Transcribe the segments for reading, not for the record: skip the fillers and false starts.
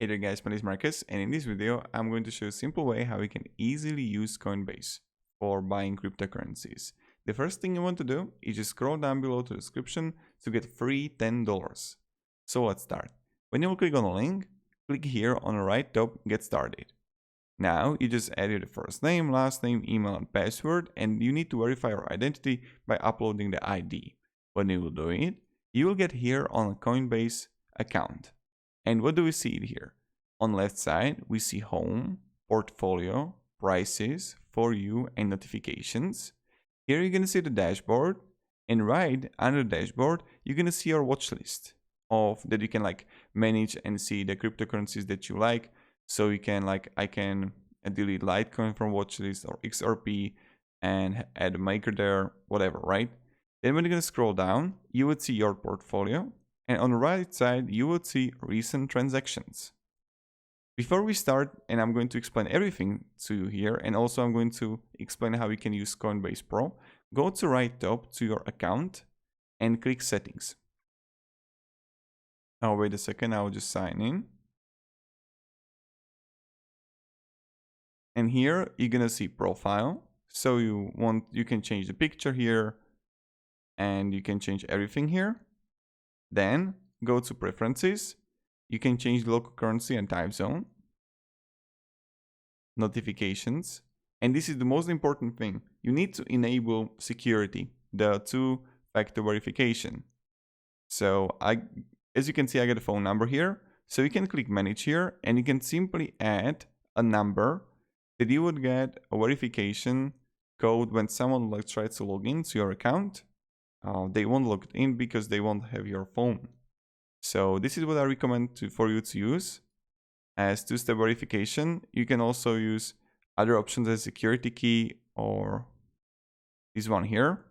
Hey there guys, my name is Marcus, and in this video I'm going to show you a simple way how you can easily use Coinbase for buying cryptocurrencies. The first thing you want to do is just scroll down below to the description to get free $10. So let's start. When you click on the link, click here on the right top, get started. Now you just add your first name, last name, email and password, and you need to verify your identity by uploading the ID. When you will do it, you will get here on a Coinbase account. And what do we see here? On the left side, we see home, portfolio, prices, for you, and notifications. Here you're going to see the dashboard, and right under the dashboard, you're going to see your watch list of that you can manage and see the cryptocurrencies that you like. So you can I can delete Litecoin from watch list or XRP and add a maker there, whatever, right? Then when you're going to scroll down, you would see your portfolio. And on the right side, you would see recent transactions. Before we start, and I'm going to explain everything to you here, and also I'm going to explain how you can use Coinbase Pro, go to right top to your account and click settings. Oh, wait a second, I'll just sign in. And here you're gonna see profile. So you can change the picture here and you can change everything here. Then go to preferences. You can change the local currency and time zone. Notifications. And this is the most important thing. You need to enable security, the two-factor verification. So as you can see, I got a phone number here. So you can click manage here and you can simply add a number that you would get a verification code when someone tries to log into your account. They won't log in because they won't have your phone. So this is what I recommend for you to use as two-step verification. You can also use other options as security key or this one here.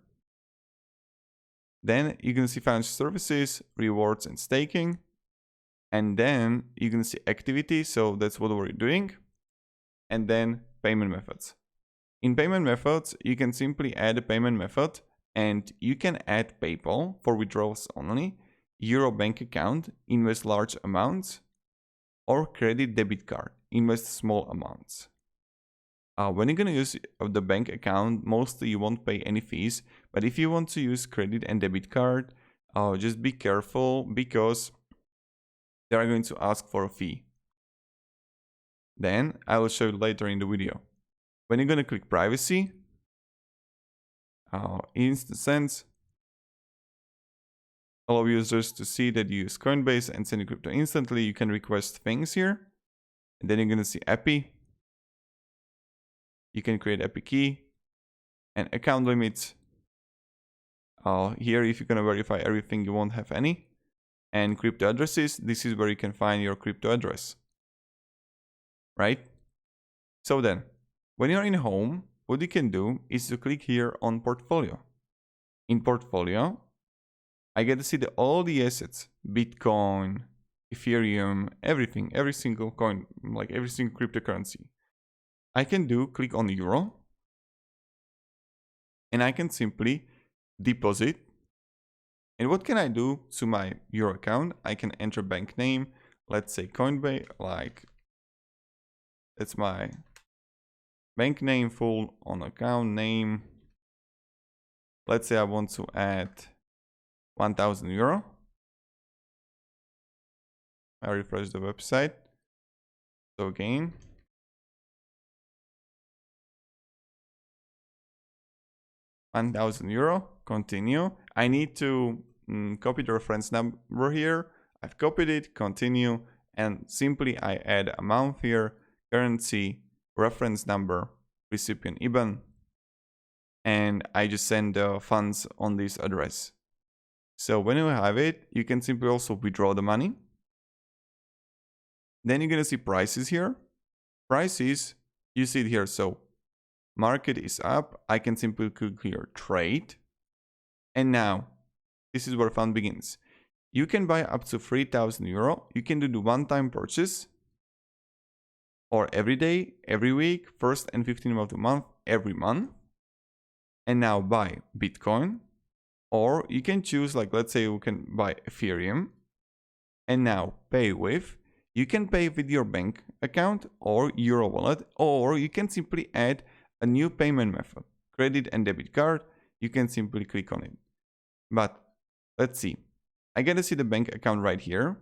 Then you're going to see financial services, rewards and staking. And then you're going to see activity. So that's what we're doing. And then payment methods. In payment methods, you can simply add a payment method. And you can add PayPal for withdrawals only, Euro bank account, invest large amounts, or credit debit card, invest small amounts. When you're going to use the bank account, mostly you won't pay any fees. But if you want to use credit and debit card, just be careful because they are going to ask for a fee. Then I will show you later in the video. When you're going to click privacy, instance, allow users to see that you use Coinbase and send you crypto instantly. You can request things here. And then you're going to see API. You can create API key and account limits. Here, if you're going to verify everything, you won't have any. And crypto addresses, this is where you can find your crypto address. Right? So then, when you're in home, what you can do is to click here on portfolio. In portfolio, I get to see all the assets, Bitcoin, Ethereum, everything, every single coin, every single cryptocurrency. I can click on Euro, and I can simply deposit. And what can I do to my Euro account? I can enter bank name, let's say Coinbase, that's my bank name, full on account name. Let's say I want to add 1,000 euro. I refresh the website. So again, €1,000. Continue. I need to copy the reference number here. I've copied it. Continue, and simply I add amount here, currency, reference number, recipient IBAN, and I just send the funds on this address. So when you have it, you can simply also withdraw the money. Then you're going to see prices here. Prices, you see it here. So market is up. I can simply click here, trade. And now, this is where fun begins. You can buy up to 3,000 euro. You can do the one-time purchase, or every day, every week, 1st and 15th of the month, every month. And now buy Bitcoin. Or you can choose, let's say you can buy Ethereum. And now pay with. You can pay with your bank account or Euro wallet, or you can simply add a new payment method, credit and debit card. You can simply click on it. But let's see. I gotta see the bank account right here.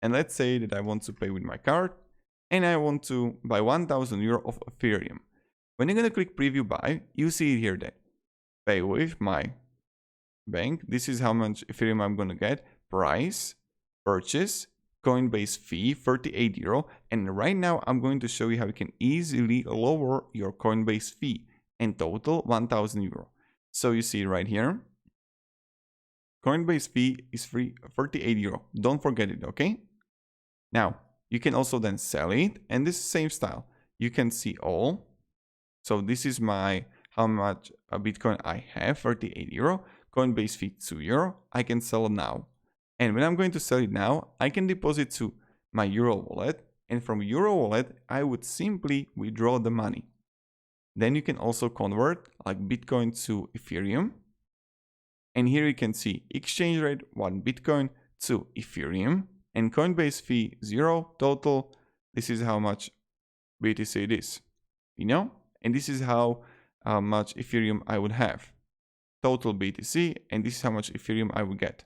And let's say that I want to pay with my card and I want to buy 1000 euro of Ethereum. When you're gonna click preview buy, you see here that pay with my bank. This is how much Ethereum I'm gonna get. Price, purchase, Coinbase fee, 38 euro. And right now I'm going to show you how you can easily lower your Coinbase fee and total 1000 euro. So you see right here, Coinbase fee is free 38 euro. Don't forget it, okay? Now, you can also then sell it, and this is same style. You can see all. So this is my how much a Bitcoin I have, 38 euro. Coinbase fee 2 euro. I can sell it now. And when I'm going to sell it now, I can deposit to my Euro wallet, and from Euro wallet, I would simply withdraw the money. Then you can also convert like Bitcoin to Ethereum. And here you can see exchange rate 1 Bitcoin to Ethereum and Coinbase fee 0 total. This is how much BTC it is, you know? And this is how much Ethereum I would have. Total BTC, and this is how much Ethereum I would get.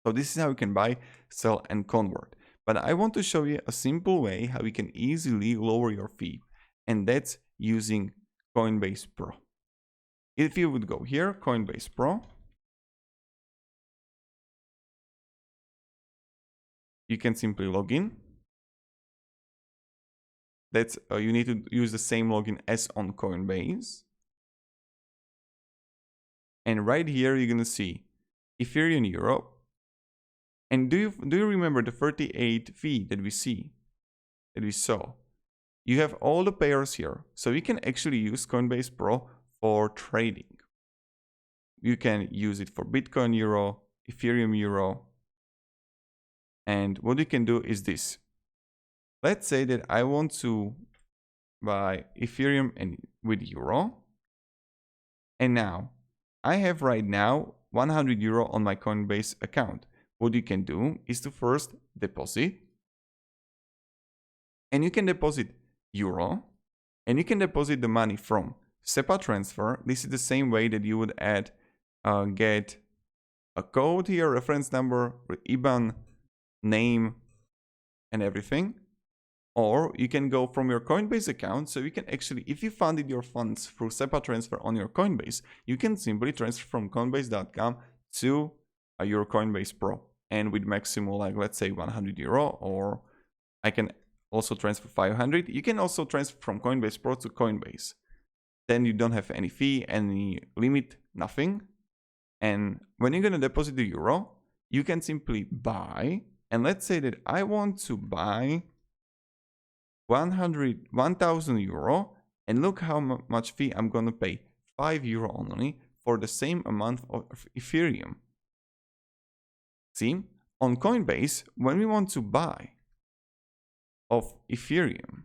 So this is how you can buy, sell, and convert. But I want to show you a simple way how you can easily lower your fee, and that's using Coinbase Pro. If you would go here, Coinbase Pro, you can simply log in. That's you need to use the same login as on Coinbase. And right here, you're gonna see Ethereum Euro. And do you remember the 38 fee that we saw? You have all the pairs here, so you can actually use Coinbase Pro for trading. You can use it for Bitcoin Euro, Ethereum Euro, and what you can do is this. Let's say that I want to buy Ethereum and with Euro, and now I have right now 100 euro on my Coinbase account. What you can do is to first deposit, and you can deposit Euro, and you can deposit the money from SEPA transfer. This is the same way that you would get a code here, reference number, IBAN, name, and everything. Or you can go from your Coinbase account. So you can actually, if you funded your funds through SEPA transfer on your Coinbase, you can simply transfer from Coinbase.com to your Coinbase Pro. And with maximum, like let's say 100 euro, or I can also transfer 500. You can also transfer from Coinbase Pro to Coinbase. Then you don't have any fee, any limit, nothing. And when you're going to deposit the euro, you can simply buy. And let's say that I want to buy 1000 euro, and look how much fee I'm going to pay. 5 euro only for the same amount of Ethereum. See, on Coinbase, when we want to buy of Ethereum,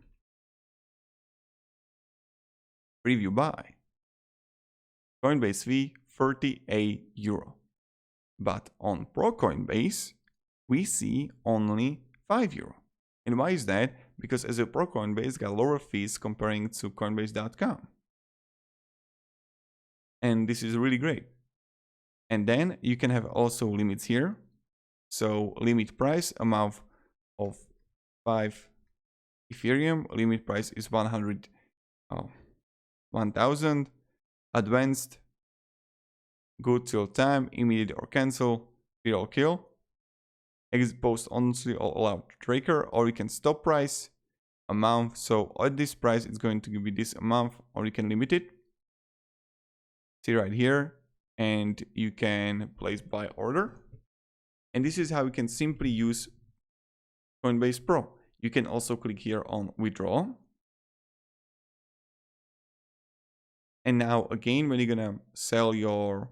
preview buy, Coinbase fee 38 euro. But on Pro Coinbase, we see only 5 euro. And why is that? Because as a Pro Coinbase got lower fees comparing to Coinbase.com. And this is really great. And then you can have also limits here. So limit price, amount of 5 Ethereum. Limit price is 1000. Advanced, good till time, immediate or cancel, feed or kill. Exit post honestly or allowed tracker, or you can stop price, amount. So at this price, it's going to be this amount, or you can limit it. See right here, and you can place buy order. And this is how you can simply use Coinbase Pro. You can also click here on withdraw. And now again, when you're gonna sell your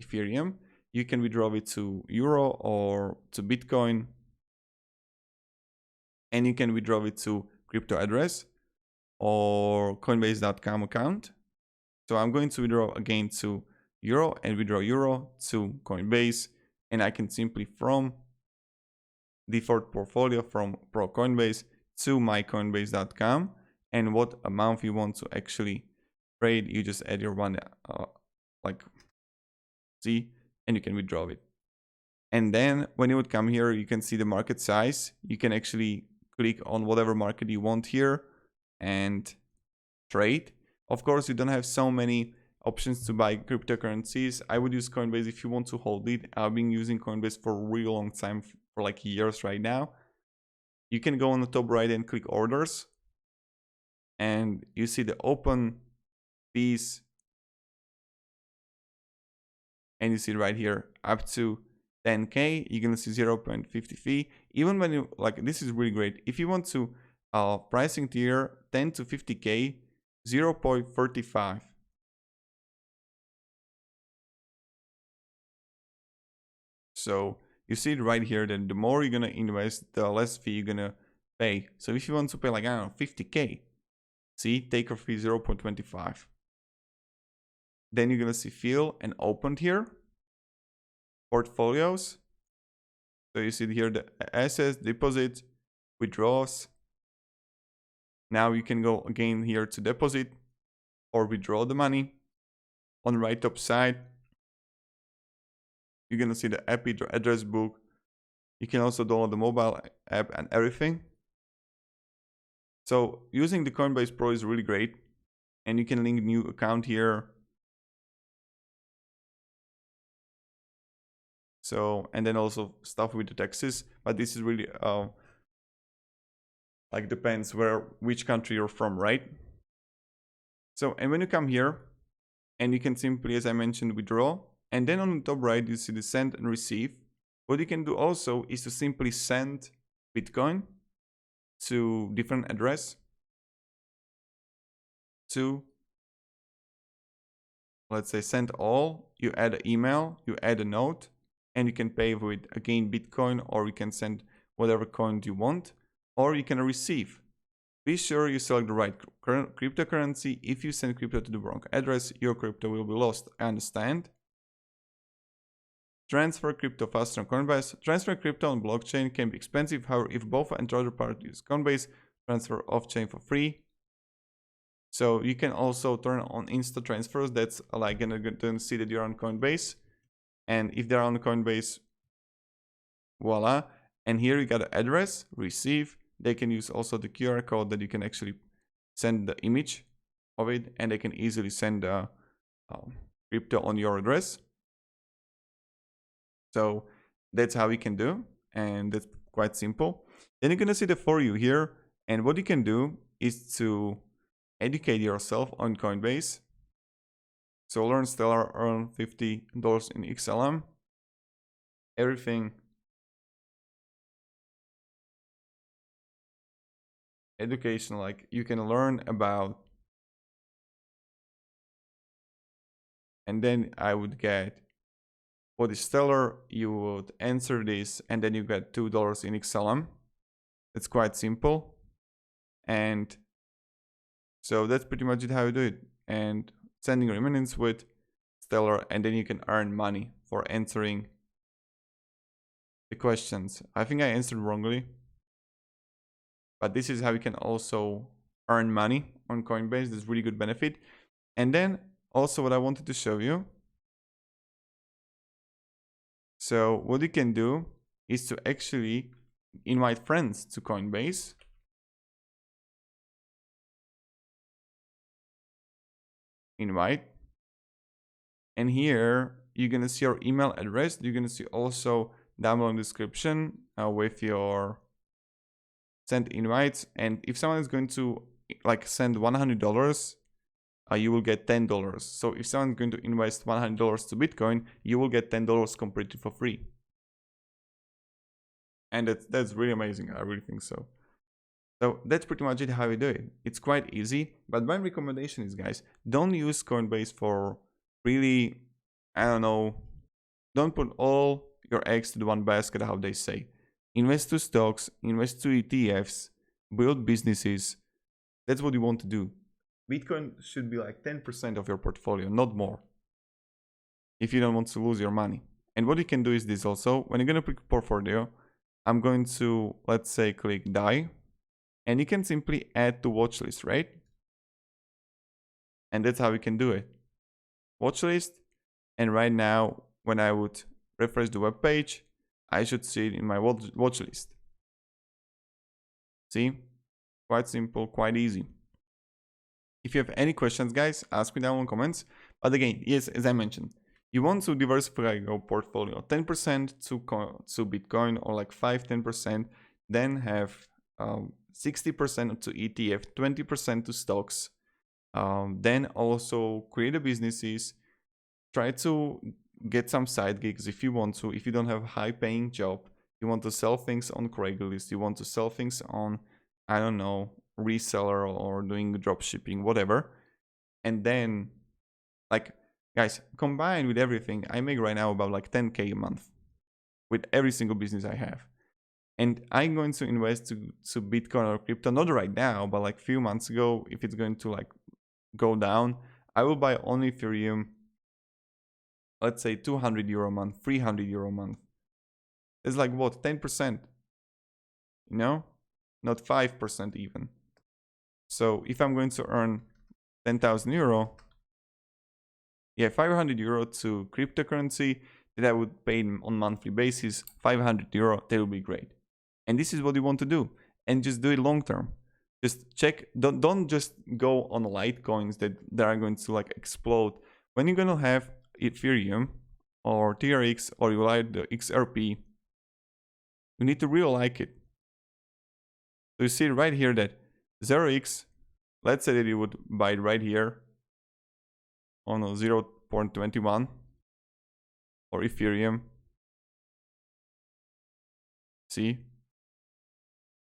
Ethereum, you can withdraw it to Euro or to Bitcoin. And you can withdraw it to crypto address or Coinbase.com account. So I'm going to withdraw again to Euro and withdraw Euro to Coinbase. And I can simply from default portfolio from Pro Coinbase to mycoinbase.com, and what amount you want to actually trade. You just add your money, like see, and you can withdraw it. And then when you would come here, you can see the market size. You can actually click on whatever market you want here and trade. Of course, you don't have so many options to buy cryptocurrencies. I would use Coinbase if you want to hold it. I've been using Coinbase for a real long time, for like years right now. You can go on the top right and click orders, and you see the open fees, and you see right here up to 10k. You're gonna see 0.50 fee. Even when you like, this is really great. If you want to pricing tier 10 to 50k, 0.35. So you see it right here that the more you're gonna invest, the less fee you're gonna pay. So if you want to pay like, I don't know, 50k, see, taker fee 0.25. Then you're gonna see fill and opened here, portfolios. So you see here the assets, deposit, withdraws. Now you can go again here to deposit or withdraw the money. On the right top side, you're gonna see the app address book. You can also download the mobile app and everything. So using the Coinbase Pro is really great, and you can link new account here. So, and then also stuff with the taxes, but this is really like depends which country you're from, right? So, and when you come here, and you can simply, as I mentioned, withdraw, and then on the top right you see the send and receive. What you can do also is to simply send Bitcoin to different address, to, let's say, send all. You add an email, you add a note, and you can pay with, again, Bitcoin, or you can send whatever coin you want, or you can receive. Be sure you select the right cryptocurrency. If you send crypto to the wrong address, your crypto will be lost. I understand. Transfer crypto faster on Coinbase. Transfer crypto on blockchain can be expensive. However, if both and other parties use Coinbase, transfer off-chain for free. So you can also turn on instant transfers. That's like gonna see that you're on Coinbase. And if they're on Coinbase, voila. And here you got the address, receive. They can use also the QR code that you can actually send the image of it, and they can easily send crypto on your address. So that's how we can do, and that's quite simple. Then you're gonna see the For You here, and what you can do is to educate yourself on Coinbase. So learn Stellar, earn $50 in XLM, everything. Education, like you can learn about, and then I would get what is Stellar. You would answer this, and then you get $2 in XLM. It's quite simple, and so that's pretty much it how you do it. And sending remittance with Stellar, and then you can earn money for answering the questions. I think I answered wrongly, but this is how you can also earn money on Coinbase. There's really good benefit. And then also what I wanted to show you. So what you can do is to actually invite friends to Coinbase. Invite. And here you're gonna see your email address. You're gonna see also down below in the description with your send invites. And if someone is going to like send $100, you will get $10. So if someone's going to invest $100 to Bitcoin, you will get $10 completely for free. And that's really amazing. I really think so. So that's pretty much it how you do it. It's quite easy, but my recommendation is, guys, don't use Coinbase for really, I don't know, don't put all your eggs to the one basket, how they say. Invest to stocks, invest to ETFs, build businesses. That's what you want to do. Bitcoin should be like 10% of your portfolio, not more, if you don't want to lose your money. And what you can do is this also. When you're going to pick portfolio, I'm going to, let's say, click die, and you can simply add to watch list, right? And that's how we can do it. Watch list, and right now, when I would refresh the web page, I should see it in my watch list. See? Quite simple, quite easy. If you have any questions, guys, ask me down in the comments. But again, yes, as I mentioned, you want to diversify your portfolio 10% to Bitcoin, or like 5-10%, then have 60% to ETF, 20% to stocks. Then also create a businesses. Try to get some side gigs if you want to. If you don't have a high paying job, you want to sell things on Craigslist, you want to sell things on, I don't know, reseller or doing drop shipping, whatever. And then, like, guys, combined with everything, I make right now about like 10K a month with every single business I have. And I'm going to invest to Bitcoin or crypto, not right now, but like few months ago. If it's going to like go down, I will buy only Ethereum, let's say €200 a month, €300 a month. It's like what, 10%? You know, not 5% even. So if I'm going to earn €10,000, yeah, €500 to cryptocurrency that I would pay on monthly basis, €500, that would be great. And this is what you want to do, and just do it long term. Just check, don't just go on Litecoins that are going to like explode. When you're gonna have Ethereum or TRX, or you like the XRP, you need to really like it. So you see right here that 0x, let's say that you would buy it right here on 0.21, or Ethereum. See?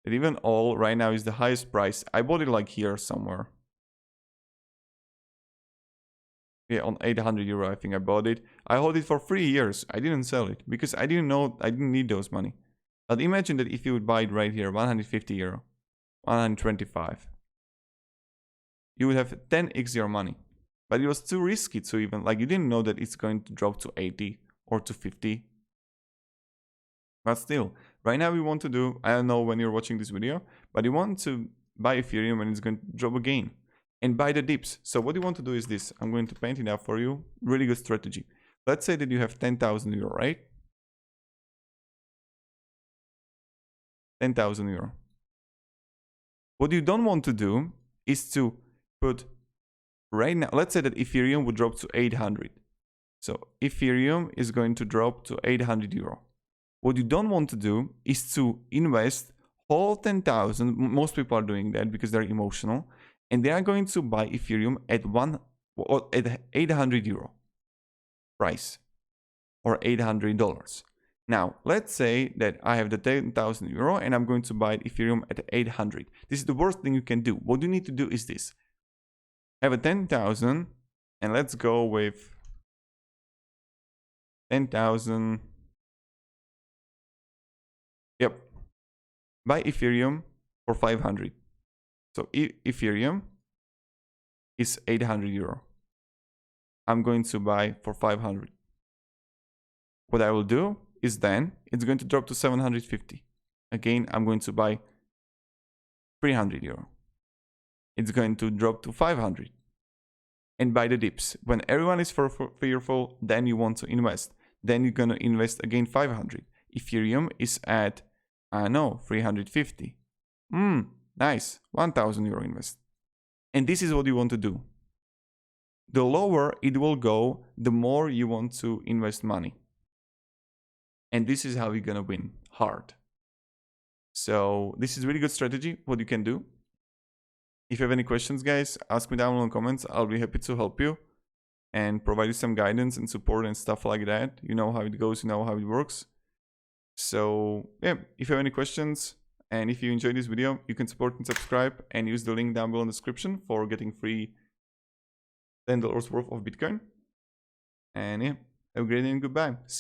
That even all right now is the highest price. I bought it like here somewhere. Yeah, on €800, I think I bought it. I hold it for 3 years. I didn't sell it because I didn't know, I didn't need those money. But imagine that if you would buy it right here, €150, 125, you would have 10x your money. But it was too risky to even, like, you didn't know that it's going to drop to 80 or to 50. But still, right now we want to do, I don't know when you're watching this video, but you want to buy Ethereum when it's going to drop again. And buy the dips. So what you want to do is this. I'm going to paint it out for you. Really good strategy. Let's say that you have €10,000, right? €10,000. What you don't want to do is to put right now, let's say that Ethereum would drop to 800. So Ethereum is going to drop to €800. What you don't want to do is to invest all 10,000. Most people are doing that because they're emotional, and they are going to buy Ethereum at €800 price, or $800. Now, let's say that I have the €10,000 and I'm going to buy Ethereum at 800. This is the worst thing you can do. What you need to do is this. Have a 10,000, and let's go with 10,000. Yep. Buy Ethereum for 500. So Ethereum is €800. I'm going to buy for 500. What I will do is then it's going to drop to 750. Again, I'm going to buy €300. It's going to drop to 500. And buy the dips. When everyone is fearful, then you want to invest. Then you're going to invest again 500. Ethereum is at, I don't know, 350. Nice. €1,000 invest. And this is what you want to do. The lower it will go, the more you want to invest money. And this is how you're going to win hard. So this is really good strategy, what you can do. If you have any questions, guys, ask me down in the comments. I'll be happy to help you and provide you some guidance and support and stuff like that. You know how it goes, you know how it works. So yeah, if you have any questions, and if you enjoyed this video, you can support and subscribe and use the link down below in the description for getting free $10 worth of Bitcoin. And yeah, have a great day and goodbye. See you.